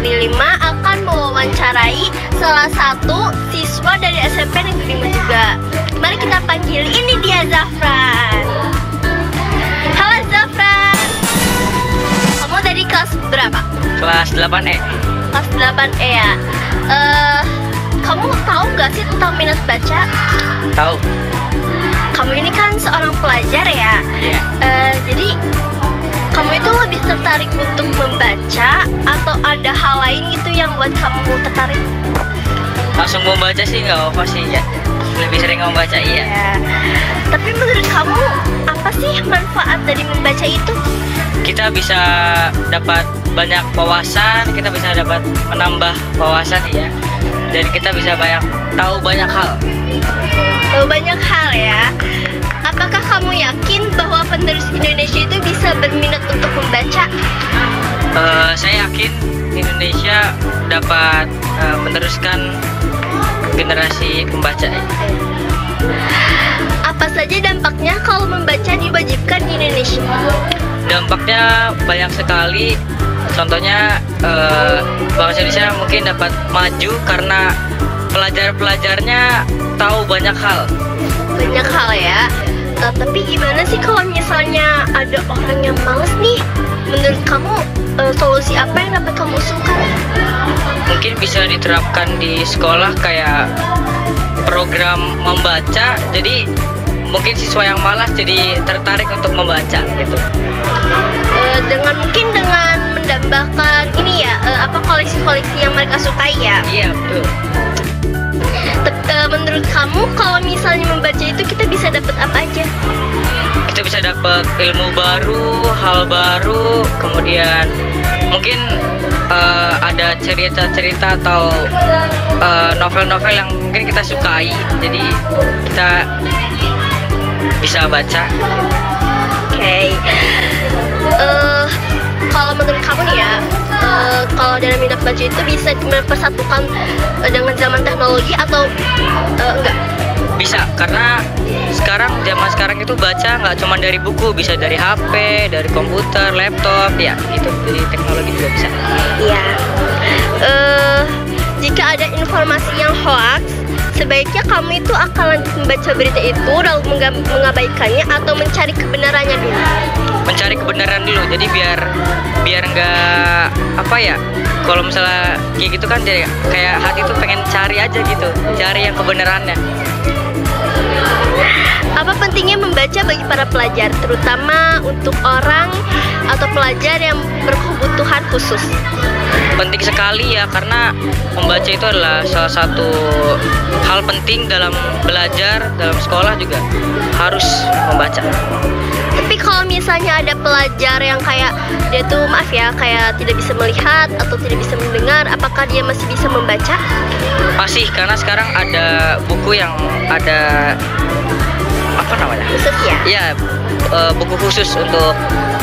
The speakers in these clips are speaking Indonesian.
Negeri 5 akan mewawancarai salah satu siswa dari SMP Negeri 5 juga. Mari kita panggil, ini dia Zafran. Halo Zafran. Kamu dari kelas berapa? Kelas 8E. Kelas 8E ya. Kamu tahu gak sih tentang minat baca? Tahu. Kamu ini kan seorang pelajar ya. Iya. Jadi kamu itu lebih tertarik untuk membaca atau ada hal lain gitu yang buat kamu tertarik? Langsung membaca sih nggak apa sih ya. Lebih sering membaca iya. Ya. Tapi menurut kamu apa sih manfaat dari membaca itu? Kita bisa dapat banyak wawasan, kita bisa dapat menambah wawasan ya. Dan kita bisa tahu banyak hal. Tahu banyak hal ya. Apakah kamu yakin bahwa penerus Indonesia itu bisa berminat untuk membaca? Saya yakin Indonesia dapat meneruskan generasi pembaca. Apa saja dampaknya kalau membaca diwajibkan di Indonesia? Dampaknya banyak sekali. Contohnya bangsa Indonesia mungkin dapat maju karena pelajar-pelajarnya tahu banyak hal. Banyak hal ya. Tapi gimana sih kalau misalnya ada orang yang males nih? Menurut kamu solusi apa yang dapat kamu usulkan? Mungkin bisa diterapkan di sekolah kayak program membaca. Jadi mungkin siswa yang malas jadi tertarik untuk membaca gitu. Mungkin dengan mendambakan ini ya, koleksi-koleksi yang mereka sukai ya. Iya betul. Menurut kamu kalau misalnya membaca itu kita bisa dapat apa aja? Kita bisa dapat ilmu baru, hal baru, kemudian mungkin ada cerita-cerita atau novel-novel yang mungkin kita sukai, jadi kita bisa baca. Oke. Kalau menurut kamu nih ya, kalau dalam minat baca itu bisa dipersatukan dengan zaman teknologi atau enggak? Bisa, karena zaman sekarang itu baca nggak cuma dari buku, bisa dari HP, dari komputer, laptop, ya gitu. Jadi teknologi juga bisa. Iya. Jika ada informasi yang hoax, sebaiknya kamu itu akan lanjut membaca berita itu lalu mengabaikannya atau mencari kebenarannya dulu? Mencari kebenaran dulu, jadi biar nggak apa ya, kalau misalnya kayak gitu kan kayak hati tuh pengen cari aja gitu, cari yang kebenarannya. Apa pentingnya membaca bagi para pelajar, terutama untuk orang atau pelajar yang berkebutuhan khusus? Penting sekali ya, karena membaca itu adalah salah satu hal penting dalam belajar, dalam sekolah juga harus membaca. Tapi kalau misalnya ada pelajar yang kayak dia tuh maaf ya, kayak tidak bisa melihat atau tidak bisa mendengar, apakah dia masih bisa membaca? Masih, karena sekarang ada buku yang ada apa namanya? Khusus ya? Iya, buku khusus untuk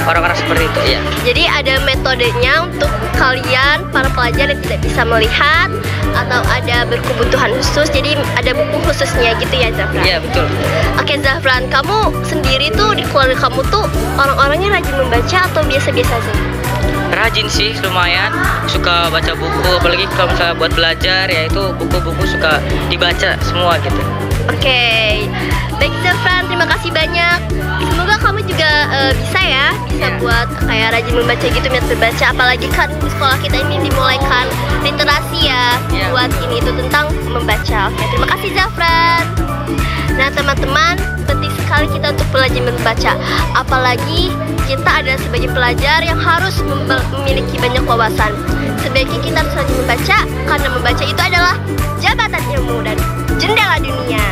orang-orang seperti itu ya. Jadi ada metodenya untuk kalian para pelajar yang tidak bisa melihat atau ada berkebutuhan khusus, jadi ada buku khususnya gitu ya Zafran? Iya betul. Oke Zafran, kamu sendiri tuh di keluarga kamu tuh orang-orangnya rajin membaca atau biasa-biasa aja? Rajin sih, lumayan suka baca buku, apalagi kalau misalnya buat belajar ya itu buku-buku suka dibaca semua gitu. Oke, baik Zafran, terima kasih banyak. Semoga kamu juga bisa buat kayak rajin membaca gitu, minat berbaca. Apalagi kan di sekolah kita ini dimulaikan literasi ya, buat ini itu tentang membaca. Oke, terima kasih Zafran. Nah teman-teman, penting sekali kita untuk belajar membaca. Apalagi kita adalah sebagai pelajar yang harus memiliki banyak wawasan. Sebaiknya kita harus rajin membaca, karena membaca itu adalah jabatan ilmu dan jendela dunia.